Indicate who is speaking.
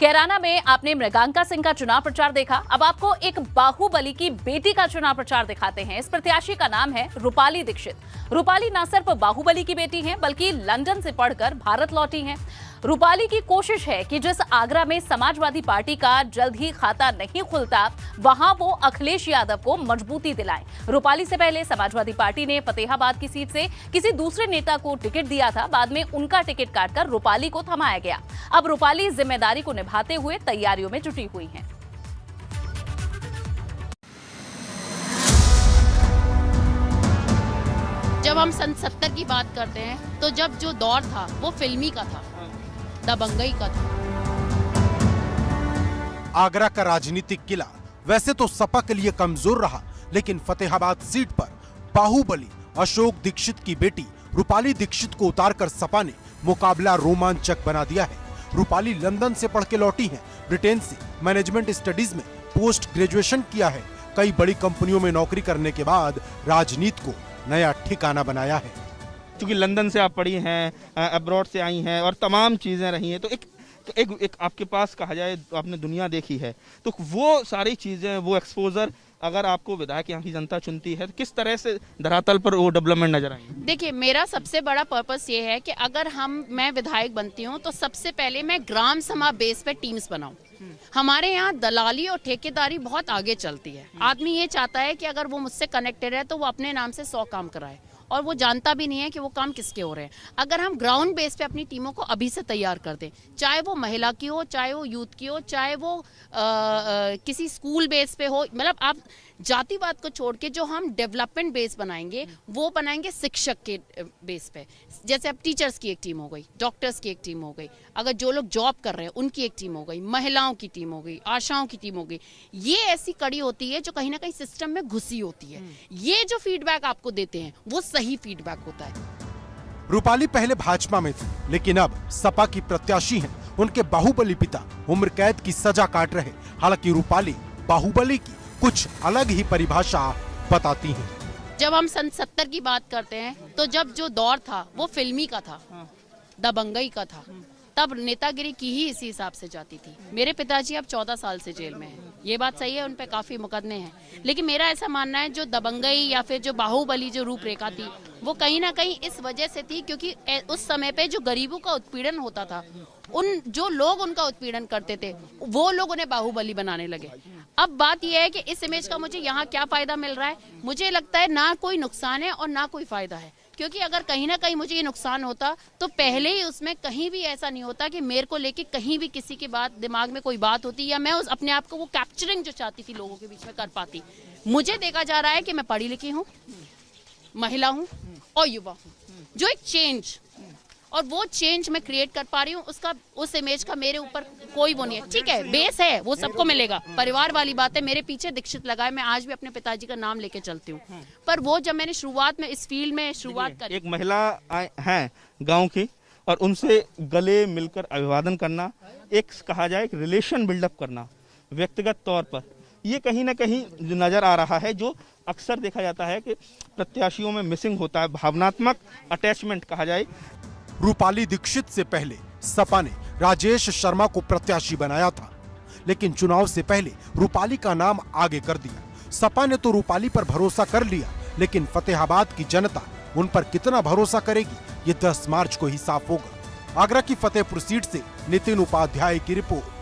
Speaker 1: कैराना में आपने मृगांका सिंह का चुनाव प्रचार देखा। अब आपको एक बाहुबली की बेटी का चुनाव प्रचार दिखाते हैं। इस प्रत्याशी का नाम है रूपाली दीक्षित। रूपाली न सिर्फ बाहुबली की बेटी हैं, बल्कि लंदन से पढ़कर भारत लौटी हैं। रूपाली की कोशिश है कि जिस आगरा में समाजवादी पार्टी का जल्द ही खाता नहीं खुलता, वहां वो अखिलेश यादव को मजबूती दिलाएं। रूपाली से पहले समाजवादी पार्टी ने फतेहाबाद की सीट से किसी दूसरे नेता को टिकट दिया था। बाद में उनका टिकट काटकर रूपाली को थमाया गया। अब रूपाली जिम्मेदारी को निभाते हुए तैयारियों में जुटी हुई हैं।
Speaker 2: जब हम सन 70 की बात करते हैं तो जब जो दौर था वो फिल्मी का था, दबंगई का था।
Speaker 3: आगरा का राजनीतिक किला वैसे तो सपा के लिए कमजोर रहा, लेकिन फतेहाबाद सीट पर बाहुबली अशोक दीक्षित की बेटी रूपाली दीक्षित को उतारकर सपा ने मुकाबला रोमांचक बना दिया है। रूपाली लंदन से पढ़ के लौटी हैं। ब्रिटेन से मैनेजमेंट स्टडीज में पोस्ट ग्रेजुएशन किया है। कई बड़ी कंपनियों में नौकरी करने के बाद राजनीति को नया ठिकाना बनाया है।
Speaker 4: क्योंकि लंदन से आप पढ़ी हैं, अब्रॉड से आई हैं और तमाम चीज़ें रही हैं, तो एक आपके पास कहा जाए आपने दुनिया देखी है, तो वो सारी चीज़ें, वो एक्सपोजर अगर आपको विधायक यहाँ की जनता चुनती है तो किस तरह से धरातल पर वो डेवलपमेंट नजर आएंगे?
Speaker 2: देखिए, मेरा सबसे बड़ा पर्पस ये है कि अगर मैं विधायक बनती हूँ तो सबसे पहले मैं ग्राम सभा बेस पे टीम्स बनाऊं। हमारे यहाँ दलाली और ठेकेदारी बहुत आगे चलती है। आदमी ये चाहता है कि अगर वो मुझसे कनेक्टेड है तो वो अपने नाम से 100 काम कराए, और वो जानता भी नहीं है कि वो काम किसके हो रहे हैं। अगर हम ग्राउंड बेस पे अपनी टीमों को अभी से तैयार कर दें, चाहे वो महिला की हो, चाहे वो यूथ की हो, चाहे वो किसी स्कूल बेस पे हो, मतलब आप जातिवाद को छोड़ के जो हम डेवलपमेंट बेस बनाएंगे वो बनाएंगे शिक्षक के बेस पे। जैसे अब टीचर्स की एक टीम हो गई, डॉक्टर्स की एक टीम हो गई, अगर जो लोग जॉब कर रहे हैं उनकी एक टीम हो गई, महिलाओं की टीम हो गई, आशाओं की टीम हो गई। ये ऐसी कड़ी होती है जो कहीं ना कहीं सिस्टम में घुसी होती है। ये जो फीडबैक आपको देते हैं वो सही फीडबैक होता है।
Speaker 3: रूपाली पहले भाजपा में थी, लेकिन अब सपा की प्रत्याशी हैं। उनके बाहुबली पिता उम्र कैद की सजा काट रहे। हालांकि रूपाली बाहुबली की कुछ अलग ही परिभाषा बताती हैं।
Speaker 2: जब हम सन 70 की बात करते हैं तो जब जो दौर था वो फिल्मी का था, दबंगई का था, तब नेतागिरी की ही इसी हिसाब से जाती थी। मेरे पिताजी अब 14 साल से जेल में हैं। ये बात सही है, उन पे काफी मुकदमे हैं, लेकिन मेरा ऐसा मानना है जो दबंगई या फिर जो बाहुबली जो रूपरेखा थी वो कहीं ना कहीं इस वजह से थी क्योंकि उस समय पे जो गरीबों का उत्पीड़न होता था, उन जो लोग उनका उत्पीड़न करते थे वो लोग उन्हें बाहुबली बनाने लगे। अब बात यह है कि इस इमेज का मुझे यहाँ क्या फायदा मिल रहा है? मुझे लगता है ना कोई नुकसान है और ना कोई फायदा है, क्योंकि अगर कहीं ना कहीं मुझे ये नुकसान होता तो पहले ही उसमें कहीं भी ऐसा नहीं होता कि मेरे को लेके कहीं भी किसी की बात दिमाग में कोई बात होती या मैं उस अपने आप को वो कैप्चरिंग जो चाहती थी लोगों के बीच में कर पाती। मुझे देखा जा रहा है कि मैं पढ़ी लिखी हूँ, महिला हूँ और युवा हूँ, जो एक चेंज और वो चेंज मैं क्रिएट कर पा रही हूँ, उसका उस इमेज का मेरे ऊपर कोई वो नहीं है। ठीक है, बेस है, वो सबको मिलेगा, परिवार वाली बात है। मेरे पीछे दीक्षित लगा है, मैं आज भी अपने पिताजी का नाम लेके चलती हूँ। पर वो जब मैंने शुरुआत में इस फील्ड में शुरुआत करी,
Speaker 4: एक महिला हैं गांव की और उनसे गले मिलकर अभिवादन करना, एक कहा जाए एक रिलेशन बिल्डअप करना व्यक्तिगत तौर पर, ये कहीं ना कहीं नजर आ रहा है, जो अक्सर देखा जाता है कि प्रत्याशियों में मिसिंग होता है, भावनात्मक अटैचमेंट कहा जाए।
Speaker 3: रूपाली दीक्षित से पहले सपा ने राजेश शर्मा को प्रत्याशी बनाया था, लेकिन चुनाव से पहले रूपाली का नाम आगे कर दिया। सपा ने तो रूपाली पर भरोसा कर लिया, लेकिन फतेहाबाद की जनता उन पर कितना भरोसा करेगी ये 10 मार्च को ही साफ होगा। आगरा की फतेहपुर सीट से नितिन उपाध्याय की रिपोर्ट।